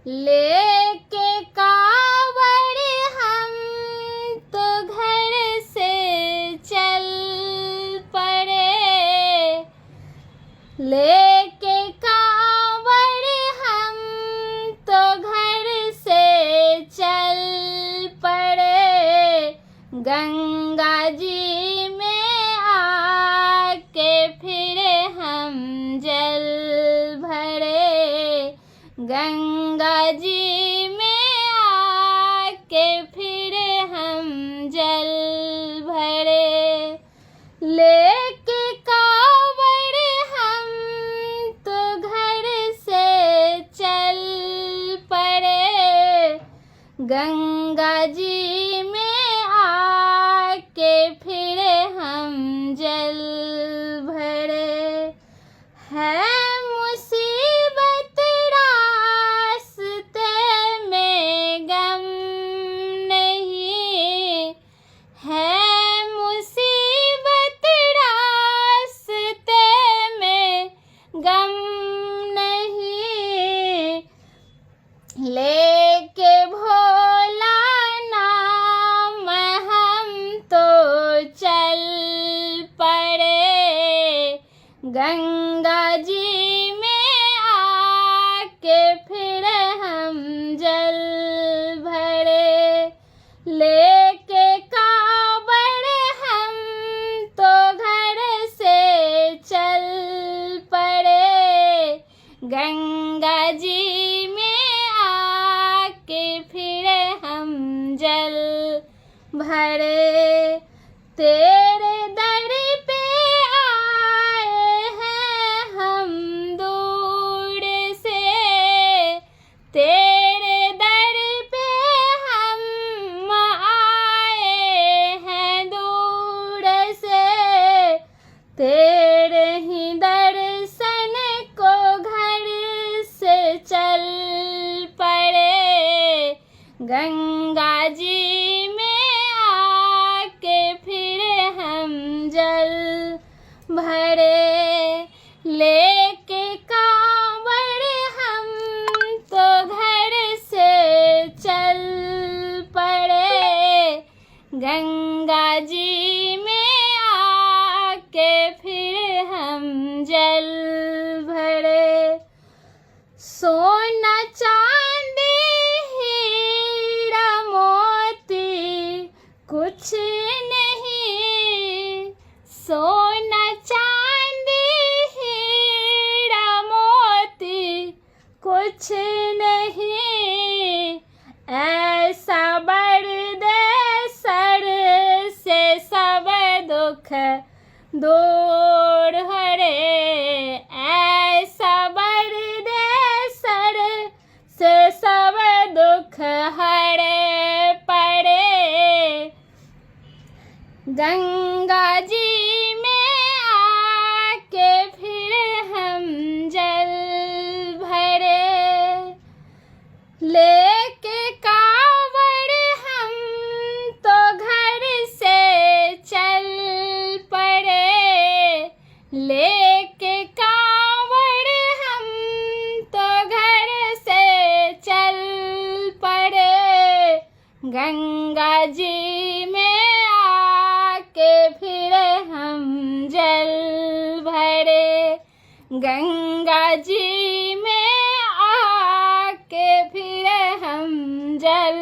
लेके कावड़ हम तो घर से चल पड़े। लेके कावड़ हम तो घर से चल पड़े। गंगा जी में आके फिर हम जल भरे। गंगा जी में आके फिर हम जल भरे। लेके कावड़ हम तो घर से चल पड़े। गंगा जी में आके फिर हम जल भरे। है मुसीबत रास्ते में गम नहीं। है मुसीबत रास्ते में गम नहीं। लेके भोला नाम हम तो चल पड़े। गंगा जी में आके फिर हम जल भरे। लेके कावड़ हम तो घर से चल पड़े। गंगा जी में आके फिर हम जल भरे। तेरे दर पे आए हैं हम दूर से। तेरे दर पे हम आए हैं दूर से। तेरे ही दर्शन को घर से चल पड़े। गंगा जी में आके फिर हम जल भरे। लेके कावड़ हम तो घर से चल पड़े। गंगा जी में आके फिर हम जल भरे। सोना चांदी हीरा मोती कुछ नहीं। सोना चांदी हीरा मोती कुछ नहीं। ऐसा बर दे सर से सब दुख दूर हरे। ऐसा बर दे सर से सब दुख हरे पड़े। गंगा जी में आके फिर हम जल भरे। लेके कावड़ हम तो घर से चल पड़े। लेके कावड़ हम तो घर से चल पड़े। गंगा जी में आके फिर हम जल भरे। गंगा जी में आके फिर हम जल